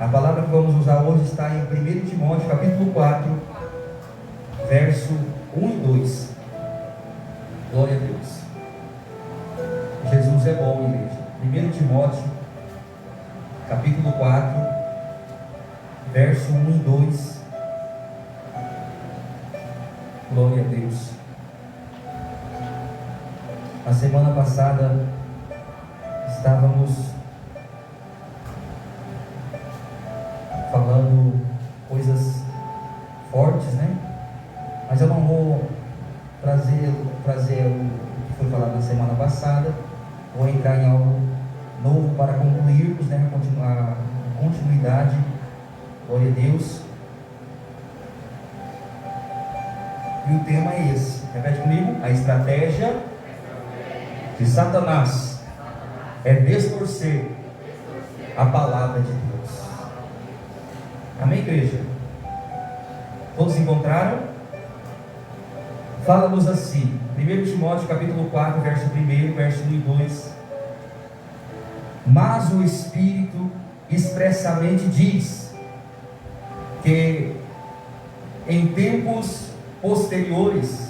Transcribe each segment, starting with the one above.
A palavra que vamos usar hoje está em 1 Timóteo, capítulo 4, verso 1 e 2. Glória a Deus. Jesus é bom, igreja. 1 Timóteo, capítulo 4, verso 1 e 2. Glória a Deus. A semana passada estávamos falando coisas fortes, né? Mas eu não vou trazer o que foi falado na semana passada. Vou entrar em algo novo para concluirmos, né? A continuidade. Glória a Deus. E o tema é esse. Repete comigo. A estratégia de Satanás é distorcer a palavra de Deus. Amém, igreja? Todos encontraram? Fala-nos assim, 1 Timóteo capítulo 4, verso 1, verso 1 e 2. Mas o Espírito expressamente diz que em tempos posteriores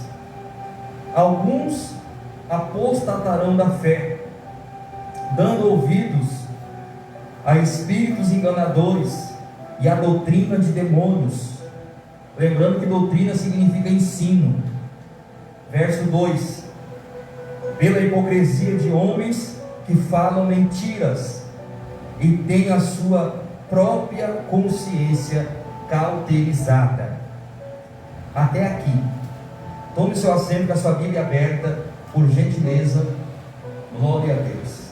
alguns apostatarão da fé, dando ouvidos a espíritos enganadores e a doutrina de demônios. Lembrando que doutrina significa ensino. Verso 2: pela hipocrisia de homens que falam mentiras e têm a sua própria consciência cauterizada. Até aqui. Tome seu assento com a sua Bíblia aberta, por gentileza. Glória a Deus.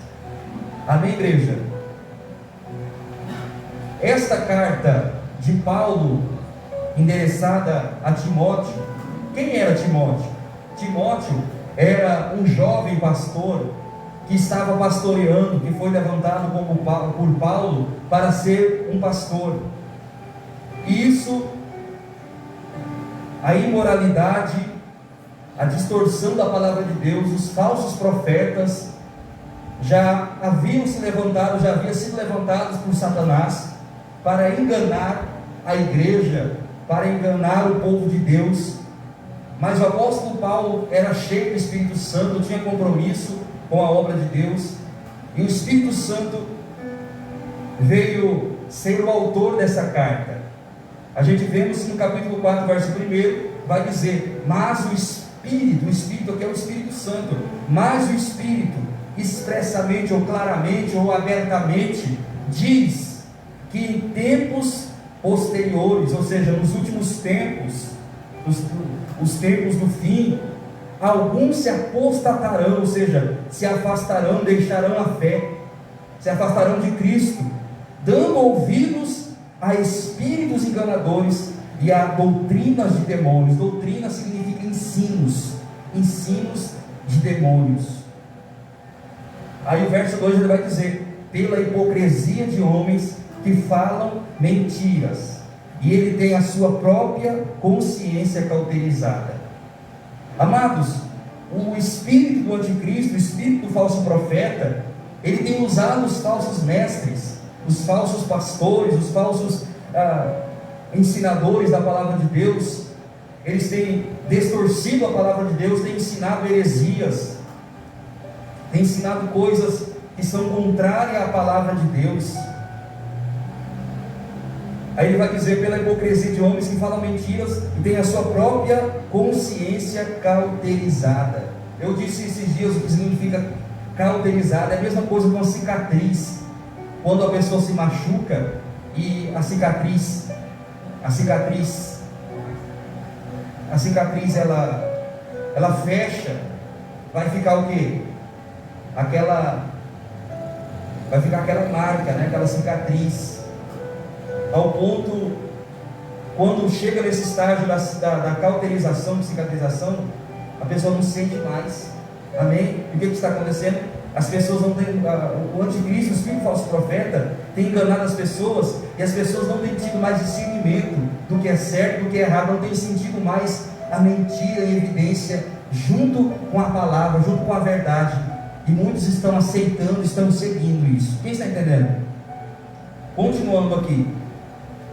Amém, igreja? Esta carta de Paulo, endereçada a Timóteo. Quem era Timóteo? Timóteo era um jovem pastor que estava pastoreando, que foi levantado por Paulo para ser um pastor. E isso, a imoralidade, a distorção da palavra de Deus, os falsos profetas já haviam sido levantados por Satanás para enganar a igreja, para enganar o povo de Deus. Mas o apóstolo Paulo era cheio do Espírito Santo, tinha compromisso com a obra de Deus, e o Espírito Santo veio ser o autor dessa carta. A gente vemos no capítulo 4, verso 1, vai dizer: mas o Espírito aqui é o Espírito Santo, mas o Espírito expressamente ou claramente ou abertamente diz que em tempos posteriores, ou seja, nos últimos tempos, os tempos do fim, alguns se apostatarão, ou seja, se afastarão, deixarão a fé, se afastarão de Cristo, dando ouvidos a espíritos enganadores e a doutrinas de demônios. Doutrina significa ensinos de demônios. Aí o verso 2 ele vai dizer: pela hipocrisia de homens que falam mentiras, e ele tem a sua própria consciência cauterizada. Amados, o espírito do anticristo, o espírito do falso profeta, ele tem usado os falsos mestres, os falsos pastores, os falsos ensinadores da palavra de Deus. Eles têm distorcido a palavra de Deus, têm ensinado heresias, têm ensinado coisas que são contrárias à palavra de Deus. Aí ele vai dizer: pela hipocrisia de homens que falam mentiras e têm a sua própria consciência cauterizada. Eu disse esses dias o que significa cauterizada. É a mesma coisa que uma cicatriz. Quando a pessoa se machuca e a cicatriz ela fecha, vai ficar o quê? Vai ficar aquela marca, né? Aquela cicatriz. Ao ponto, quando chega nesse estágio da cauterização, de cicatrização, a pessoa não sente mais. Amém? E o que está acontecendo? As pessoas não têm, o anticristo, o espírito falso profeta, tem enganado as pessoas, e as pessoas não têm tido mais discernimento do que é certo, do que é errado, não têm sentido mais a mentira em evidência, junto com a palavra, junto com a verdade. E muitos estão aceitando, estão seguindo isso. Quem está entendendo? Continuando aqui,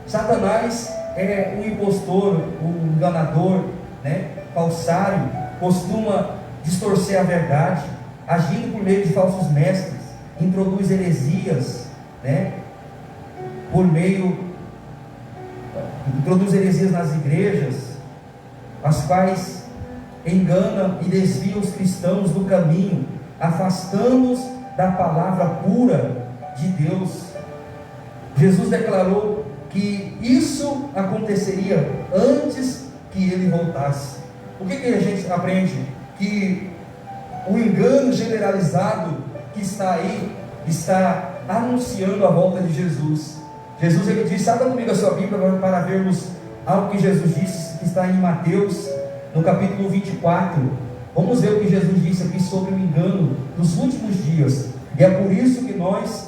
Satanás é um impostor, um enganador, né? Falsário, costuma distorcer a verdade, agindo por meio de falsos mestres, introduz heresias, né? Introduz heresias nas igrejas, as quais enganam e desviam os cristãos do caminho, afastando-os da palavra pura de Deus. Jesus declarou que isso aconteceria antes que ele voltasse. O que a gente aprende? Que o engano generalizado que está aí, está anunciando a volta de Jesus. Jesus, ele disse, abra comigo a sua Bíblia para vermos algo que Jesus disse, que está em Mateus, no capítulo 24. Vamos ver o que Jesus disse aqui sobre o engano dos últimos dias. E é por isso que nós,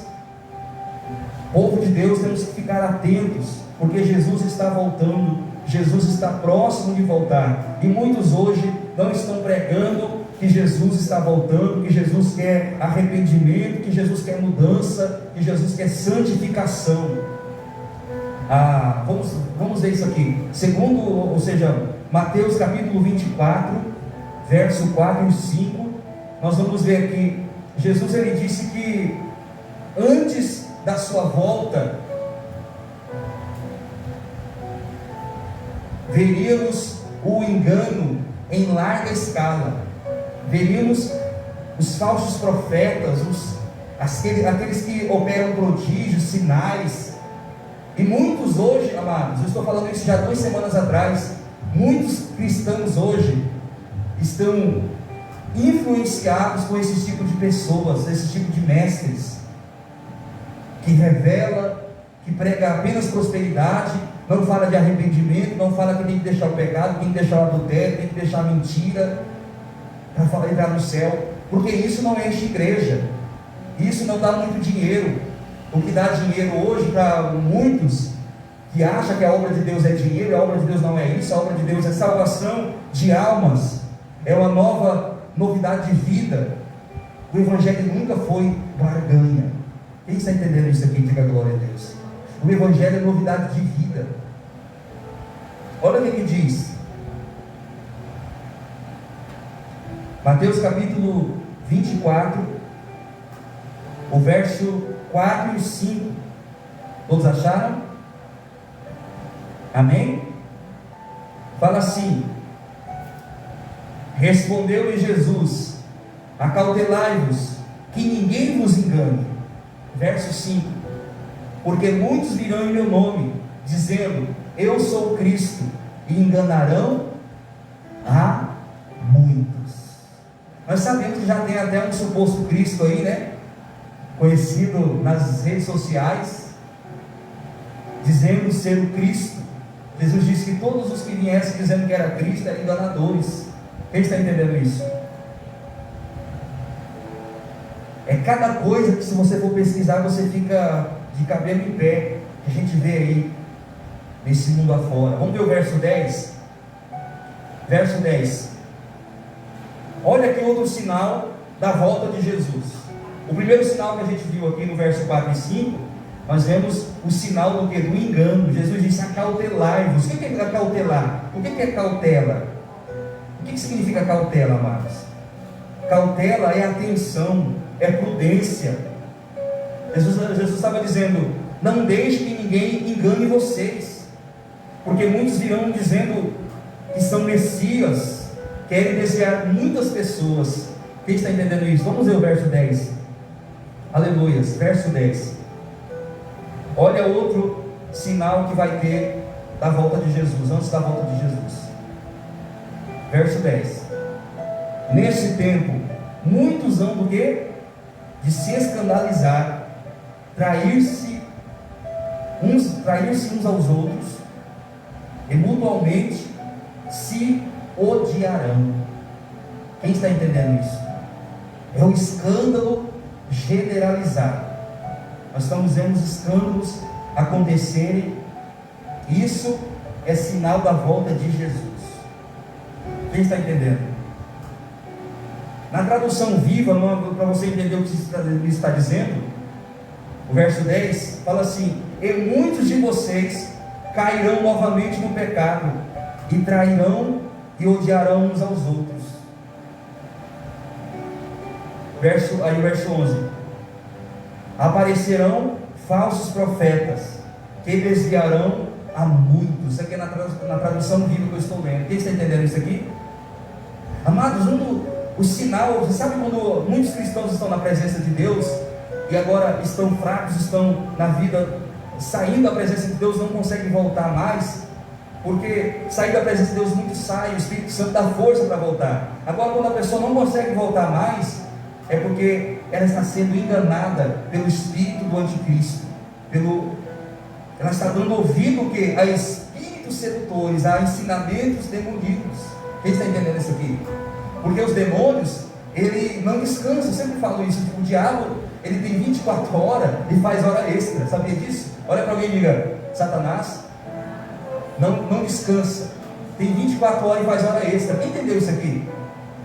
povo de Deus, temos que ficar atentos, porque Jesus está voltando, Jesus está próximo de voltar, e muitos hoje não estão pregando que Jesus está voltando, que Jesus quer arrependimento, que Jesus quer mudança, que Jesus quer santificação. Vamos ver isso aqui, Mateus capítulo 24, verso 4 e 5, nós vamos ver aqui, Jesus ele disse que antes da sua volta, veríamos o engano em larga escala, veríamos os falsos profetas, aqueles que operam prodígios, sinais, e muitos hoje, amados, eu estou falando isso já 2 semanas atrás, muitos cristãos hoje estão influenciados com esse tipo de pessoas, esse tipo de mestres, que revela, que prega apenas prosperidade, não fala de arrependimento, não fala que tem que deixar o pecado, tem que deixar o adultério, tem que deixar a mentira, para entrar no céu, porque isso não enche igreja, isso não dá muito dinheiro. O que dá dinheiro hoje para muitos, que acham que a obra de Deus é dinheiro, a obra de Deus não é isso, a obra de Deus é salvação de almas, é uma novidade de vida. O Evangelho nunca foi barganha. Quem está entendendo isso aqui? Diga glória a Deus. O Evangelho é novidade de vida. Olha o que diz Mateus capítulo 24, o verso 4 e 5. Todos acharam? Amém? Fala assim: respondeu-lhe Jesus: acautelai-vos, que ninguém vos engane. Verso 5: porque muitos virão em meu nome, dizendo, eu sou Cristo, e enganarão a muitos. Nós sabemos que já tem até um suposto Cristo aí, né? Conhecido nas redes sociais, dizendo ser o Cristo. Jesus disse que todos os que viessem dizendo que era Cristo eram enganadores. Quem está entendendo isso? É cada coisa que, se você for pesquisar, você fica de cabelo em pé, que a gente vê aí nesse mundo afora. Vamos ver o verso 10. Verso 10. Olha aqui outro sinal da volta de Jesus. O primeiro sinal que a gente viu aqui no verso 4 e 5, nós vemos o sinal do quê? Do engano. Jesus disse: acautelai-vos. O que é acautelar? O que é cautela? O que significa cautela, amados? Cautela é atenção, é prudência. Jesus estava dizendo: não deixe que ninguém engane vocês, porque muitos virão dizendo que são Messias, querem desviar muitas pessoas. Quem está entendendo isso? Vamos ver o verso 10. Aleluias, verso 10. Olha outro sinal que vai ter da volta de Jesus, antes da volta de Jesus. Verso 10. Nesse tempo, muitos hão do quê? De se escandalizar, trair-se uns aos outros, e mutualmente se odiarão. Quem está entendendo isso? É o escândalo generalizado. Nós estamos vendo os escândalos acontecerem. Isso é sinal da volta de Jesus. Quem está entendendo? Na tradução viva, para você entender o que ele está dizendo, O verso 10 fala assim: e muitos de vocês cairão novamente no pecado, e trairão e odiarão uns aos outros. Verso 11: aparecerão falsos profetas, que desviarão a muitos. Isso aqui é na tradução bíblica que eu estou lendo. Quem está entendendo isso aqui? Amados, o sinal, você sabe quando muitos cristãos estão na presença de Deus, e agora estão fracos, estão na vida, saindo da presença de Deus, não conseguem voltar mais, porque sair da presença de Deus muito sai, o Espírito Santo dá força para voltar. Agora, quando a pessoa não consegue voltar mais, é porque ela está sendo enganada pelo espírito do anticristo, ela está dando ouvido que a espíritos sedutores, a ensinamentos demoníacos. Quem está entendendo isso aqui? Porque os demônios, ele não descansa. Eu sempre falo isso. O diabo, ele tem 24 horas e faz hora extra. Sabia disso? Olha para alguém e diga: Satanás não descansa, tem 24 horas e faz hora extra. Quem entendeu isso aqui?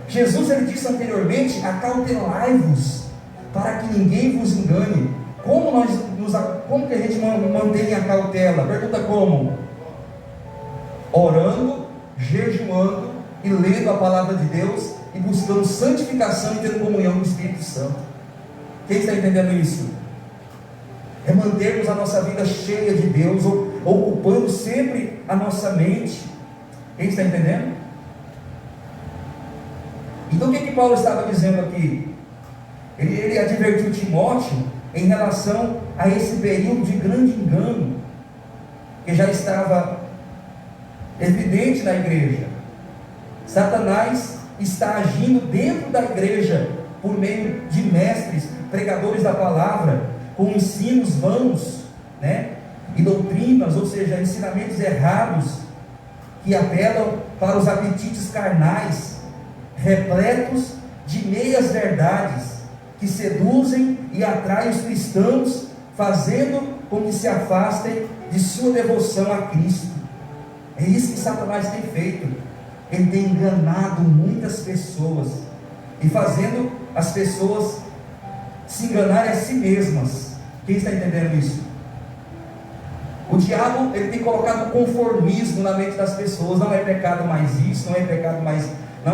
Jesus, ele disse anteriormente: acautelai-vos, para que ninguém vos engane. Como que a gente mantém a cautela? Pergunta: como? Orando, jejuando e lendo a palavra de Deus, e buscando santificação e tendo comunhão com o Espírito Santo. Quem está entendendo isso? É mantermos a nossa vida cheia de Deus, ocupando sempre a nossa mente. Quem está entendendo? Então o que Paulo estava dizendo aqui? Ele advertiu Timóteo em relação a esse período de grande engano, que já estava evidente na igreja. Satanás está agindo dentro da igreja, por meio de mestres, pregadores da palavra, com ensinos vãos, e doutrinas, ou seja, ensinamentos errados, que apelam para os apetites carnais, repletos de meias verdades, que seduzem e atraem os cristãos, fazendo com que se afastem de sua devoção a Cristo. É isso que Satanás tem feito. Ele tem enganado muitas pessoas, e fazendo as pessoas se enganarem a si mesmas. Quem está entendendo isso? O diabo, ele tem colocado conformismo na mente das pessoas. Não é pecado mais isso, não é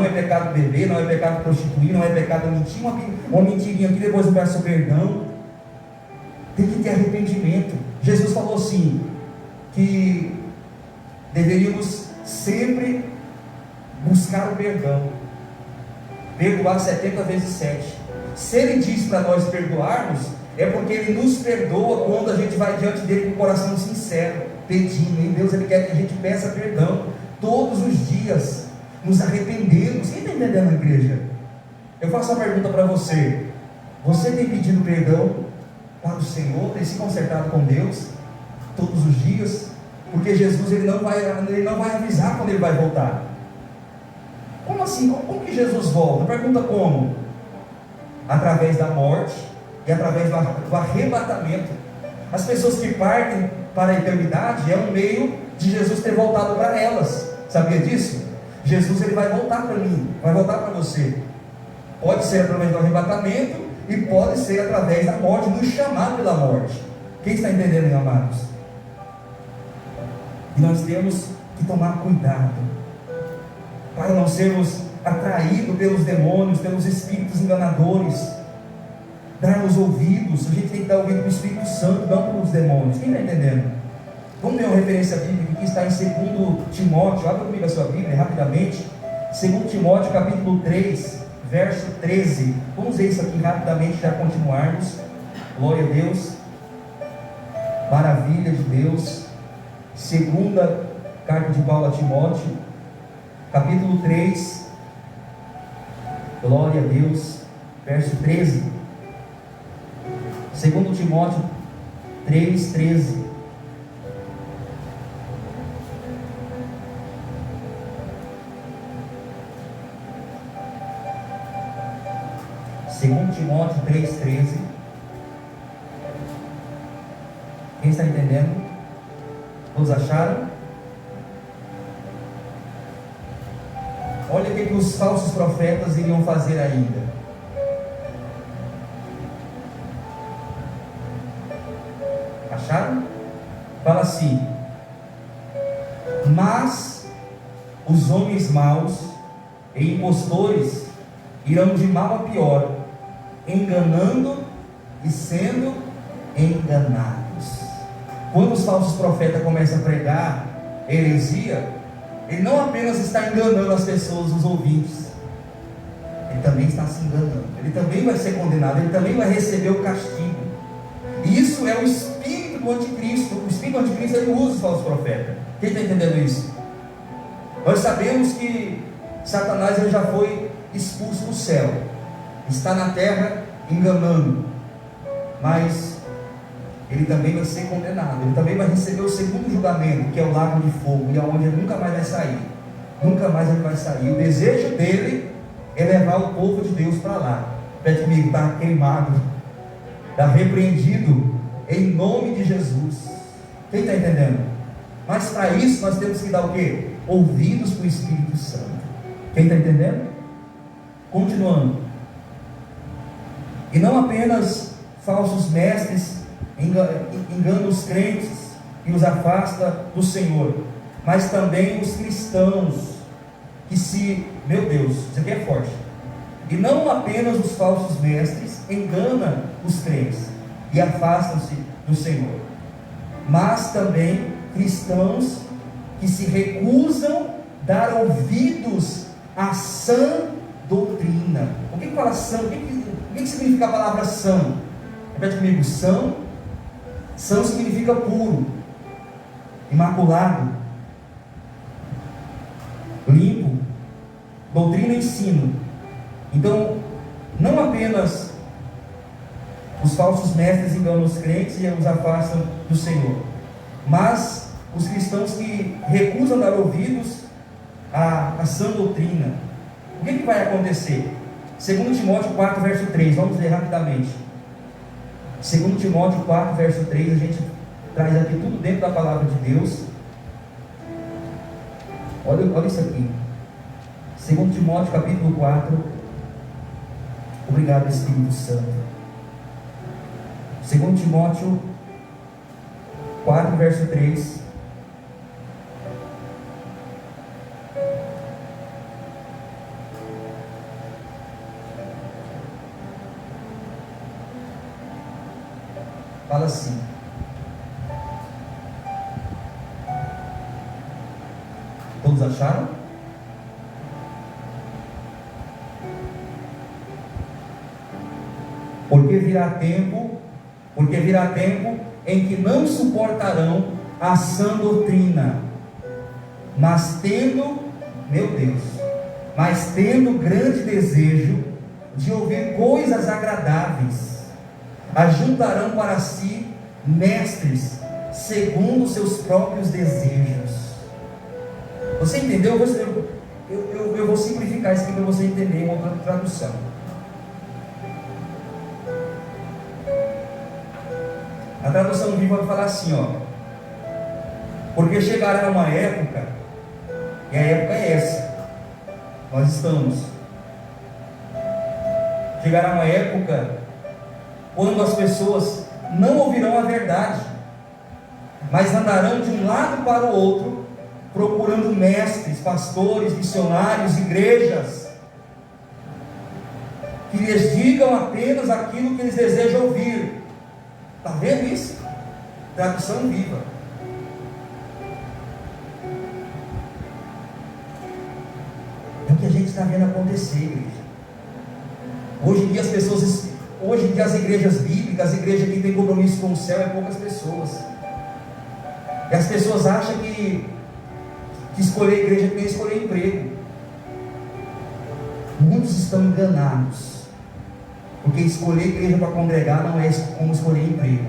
pecado beber, não é pecado prostituir, não é pecado mentir, uma mentirinha aqui, depois eu peço perdão. Tem que ter arrependimento. Jesus falou assim, que deveríamos sempre buscar o perdão, perdoar 70 vezes 7. Se Ele diz para nós perdoarmos, é porque Ele nos perdoa quando a gente vai diante dele com o coração sincero, pedindo. Em Deus Ele quer que a gente peça perdão todos os dias, nos arrependemos. Quem está entendendo a igreja? Eu faço uma pergunta para você: você tem pedido perdão para o Senhor, tem se consertado com Deus todos os dias? Porque Jesus, ele não vai avisar quando Ele vai voltar. Como assim? Como que Jesus volta? Pergunta: como? Através da morte e através do arrebatamento. As pessoas que partem para a eternidade é um meio de Jesus ter voltado para elas. Sabia disso? Jesus, ele vai voltar para mim, vai voltar para você. Pode ser através do arrebatamento e pode ser através da morte, nos chamar pela morte. Quem está entendendo, meus amados? E nós temos que tomar cuidado para não sermos atraídos pelos demônios, pelos espíritos enganadores. Dar os ouvidos, a gente tem que dar ouvido para o Espírito Santo, não para os demônios. Quem está entendendo? Vamos ver uma referência bíblica que está em 2 Timóteo, abra comigo a sua Bíblia rapidamente. 2 Timóteo capítulo 3, verso 13. Vamos ver isso aqui rapidamente, já continuarmos. Glória a Deus, maravilha de Deus. Segunda carta de Paulo a Timóteo, capítulo 3, glória a Deus, verso 13. 2 Timóteo 3, 13. Segundo Timóteo 3,13. Quem está entendendo? Todos acharam? Olha o que os falsos profetas iriam fazer ainda. Acharam? Fala assim: mas os homens maus e impostores irão de mal a pior, enganando e sendo enganados. Quando os falsos profetas começam a pregar heresia, ele não apenas está enganando as pessoas, os ouvintes, ele também está se enganando, ele também vai ser condenado, ele também vai receber o castigo. E isso é o espírito do anticristo. O espírito do anticristo, ele usa os falsos profetas. Quem está entendendo isso? Nós sabemos que Satanás, ele já foi expulso do céu, está na terra enganando, mas ele também vai ser condenado, ele também vai receber o segundo julgamento, que é o lago de fogo, e aonde ele nunca mais vai sair, nunca mais ele vai sair. O desejo dele é levar o povo de Deus para lá. Pede comigo: está queimado, está repreendido em nome de Jesus. Quem está entendendo? Mas para isso nós temos que dar o quê? Ouvidos para o Espírito Santo. Quem está entendendo? Continuando. E não apenas falsos mestres enganam os crentes e os afasta do Senhor, mas também os cristãos que se... Meu Deus, isso aqui é forte. E não apenas os falsos mestres enganam os crentes e afastam-se do Senhor, mas também cristãos que se recusam a dar ouvidos à sã doutrina. O que fala sã? O que significa a palavra sã? Repete comigo: são. São significa puro, imaculado, limpo. Doutrina e ensino. Então, não apenas os falsos mestres enganam os crentes e os afastam do Senhor, mas os cristãos que recusam dar ouvidos à sã doutrina. O que vai acontecer? 2 Timóteo 4, verso 3, vamos ler rapidamente. 2 Timóteo 4, verso 3, a gente traz aqui tudo dentro da palavra de Deus. Olha isso aqui. 2 Timóteo capítulo 4. Obrigado, Espírito Santo. 2 Timóteo 4, verso 3. Fala assim: todos acharam? Porque virá tempo em que não suportarão a sã doutrina, mas tendo grande desejo de ouvir coisas agradáveis, ajuntarão para si mestres segundo seus próprios desejos. Você entendeu? Eu vou simplificar isso aqui para você entender em outra tradução. A tradução viva vai falar assim, ó: porque chegará uma época, e a época é essa, nós estamos. Chegará uma época quando as pessoas não ouvirão a verdade, mas andarão de um lado para o outro, procurando mestres, pastores, missionários, igrejas, que lhes digam apenas aquilo que eles desejam ouvir. Está vendo isso? Tradução viva. É o que a gente está vendo acontecer, igreja. Hoje em dia as igrejas bíblicas, as igrejas que têm compromisso com o céu, é poucas pessoas. E as pessoas acham que escolher a igreja é escolher emprego. Muitos estão enganados, porque escolher a igreja para congregar não é como escolher emprego.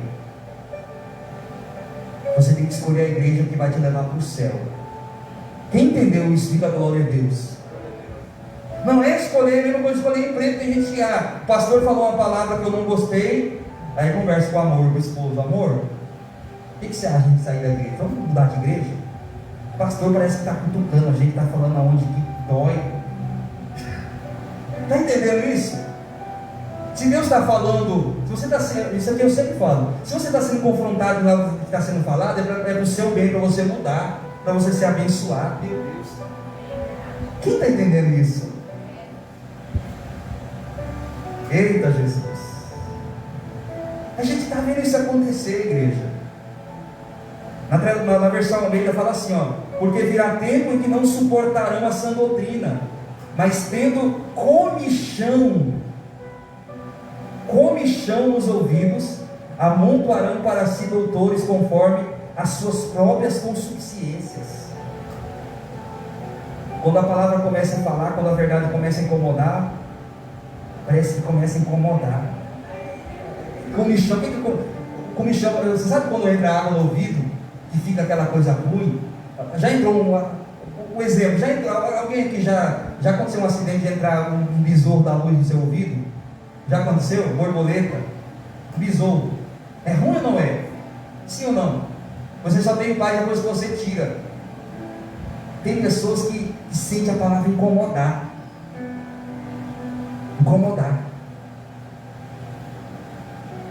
Você tem que escolher a igreja que vai te levar para o céu. Quem entendeu isso, diga glória a Deus. Não é escolher, eu não vou escolher emprego. Tem gente que, o pastor falou uma palavra que eu não gostei, aí conversa com o amor, com o esposo: amor, o que você acha de sair da igreja? Vamos mudar de igreja? O pastor parece que está cutucando a gente, está falando aonde que dói. Está entendendo isso? Se Deus está falando, se você está sendo, isso aqui eu sempre falo, se você está sendo confrontado com algo que está sendo falado, é para o seu bem, para você mudar, para você ser abençoado. Meu Deus, quem está entendendo isso? Eita Jesus, a gente está vendo isso acontecer, igreja. Na versão Almeida fala assim, ó: porque virá tempo em que não suportarão a sã doutrina, mas tendo comichão nos ouvidos, amontoarão para si doutores conforme as suas próprias concupiscências. Quando a palavra começa a falar, quando a verdade começa a incomodar, parece que começa a incomodar. Comichão, comichão, você sabe quando entra água no ouvido e fica aquela coisa ruim? Já entrou um exemplo, já entrou, alguém aqui já aconteceu um acidente de entrar um besouro da luz no seu ouvido? Já aconteceu? Borboleta? Besouro. É ruim ou não é? Sim ou não? Você só tem paz depois que você tira. Tem pessoas que sentem a palavra incomodar. Incomodar.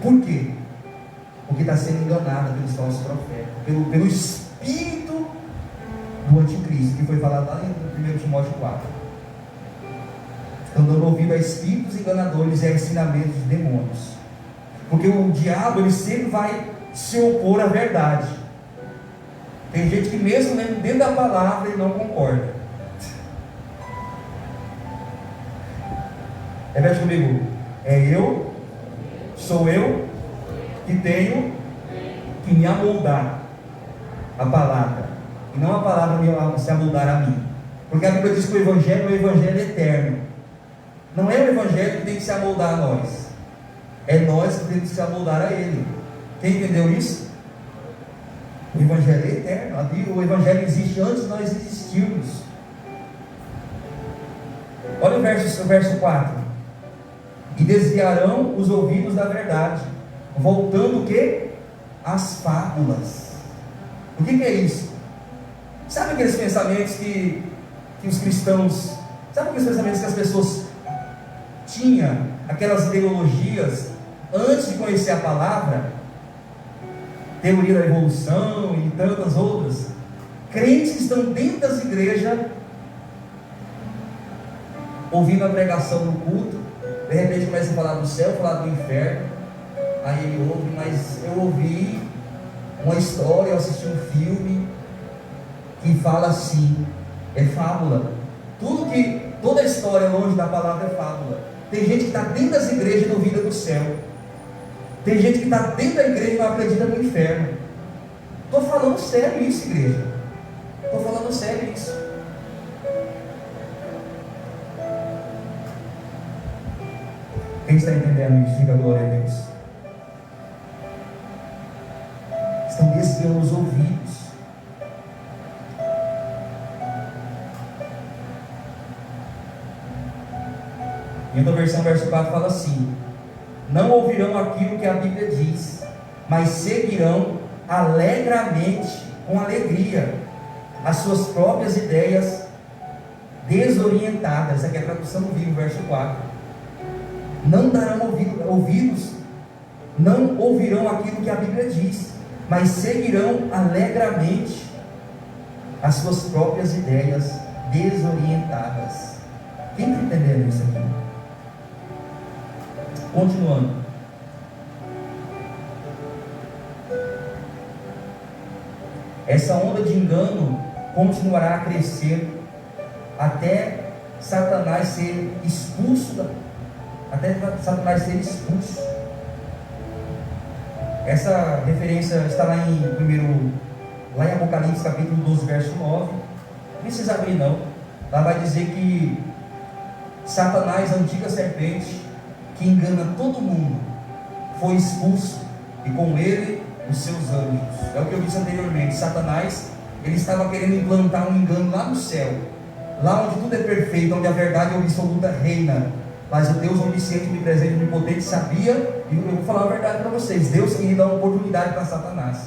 Por quê? Porque está sendo enganada pelos falsos profetas, pelo espírito do anticristo, que foi falado lá em 1 Timóteo 4. Estão dando ouvido a espíritos enganadores e a ensinamentos de demônios, porque o diabo, ele sempre vai se opor à verdade. Tem gente que mesmo dentro da palavra ele não concorda. Repete comigo: sou eu que tenho que me amoldar a palavra, e não a palavra se amoldar a mim, porque a Bíblia diz que o Evangelho é eterno. Não é o Evangelho que tem que se amoldar a nós, é nós que temos que se amoldar a Ele. Quem entendeu isso? O Evangelho é eterno. O Evangelho existe antes de nós existirmos. Olha o verso 4: e desviarão os ouvidos da verdade, voltando o quê? As fábulas. O que é isso? Sabe aqueles pensamentos que os cristãos, sabe aqueles pensamentos que as pessoas tinham, aquelas ideologias antes de conhecer a palavra, teoria da evolução e tantas outras? Crentes que estão dentro das igrejas, ouvindo a pregação no culto, de repente começa a falar do céu, falar do inferno. Aí ele ouve: mas eu ouvi uma história, eu assisti um filme que fala assim. É fábula. Toda a história longe da palavra é fábula. Tem gente que está dentro das igrejas e não duvida do céu. Tem gente que está dentro da igreja e não acredita no inferno. Estou falando sério isso, igreja. Estou falando sério isso. Quem está entendendo isso? Diga glória a Deus. Estão desviando os ouvidos. Em outra versão, verso 4 fala assim: não ouvirão aquilo que a Bíblia diz, mas seguirão alegremente, com alegria, as suas próprias ideias desorientadas. Essa aqui é a tradução do Vivo, verso 4. Não darão ouvidos, não ouvirão aquilo que a Bíblia diz, mas seguirão alegremente as suas próprias ideias desorientadas. Quem está entendendo isso aqui? Continuando. Essa onda de engano continuará a crescer até Satanás ser expulso. Essa referência está lá em Apocalipse capítulo 12, verso 9. Não precisa abrir não. Lá vai dizer que Satanás, a antiga serpente, que engana todo mundo, foi expulso, e com ele os seus anjos. É o que eu disse anteriormente. Satanás, ele estava querendo implantar um engano lá no céu, lá onde tudo é perfeito, onde a verdade absoluta reina. Mas o Deus onisciente, onipresente, onipotente sabia, e eu vou falar a verdade para vocês: Deus queria dar uma oportunidade para Satanás,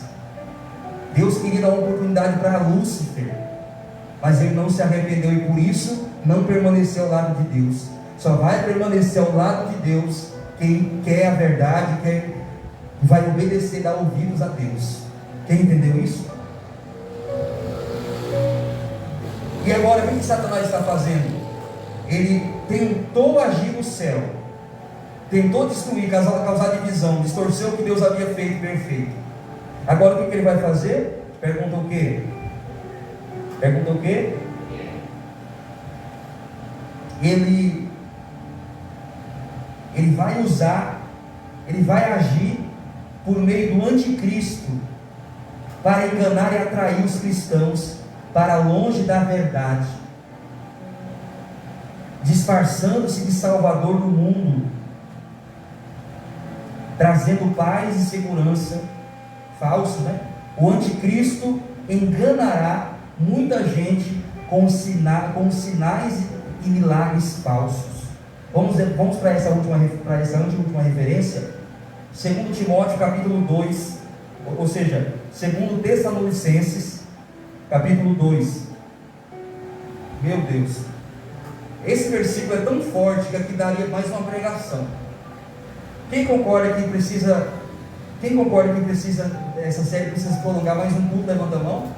Deus queria dar uma oportunidade para Lúcifer, mas ele não se arrependeu e por isso não permaneceu ao lado de Deus. Só vai permanecer ao lado de Deus quem quer a verdade, vai obedecer, dar ouvidos a Deus. Quem entendeu isso? E agora, o que Satanás está fazendo? Ele tentou agir no céu, tentou destruir, causar divisão, distorcer o que Deus havia feito perfeito. Agora o que ele vai fazer? Pergunta o quê? Pergunta o quê? Ele vai usar, ele vai agir por meio do anticristo para enganar e atrair os cristãos para longe da verdade, disfarçando-se de salvador do mundo, trazendo paz e segurança. Falso, né? O anticristo enganará muita gente com sinais e milagres falsos. Vamos para essa última referência, 2 Timóteo capítulo 2, ou seja, 2 Tessalonicenses capítulo 2. Meu Deus, esse versículo é tão forte que aqui daria mais uma pregação. Quem concorda que essa série precisa se prolongar mais um culto? Levanta a mão.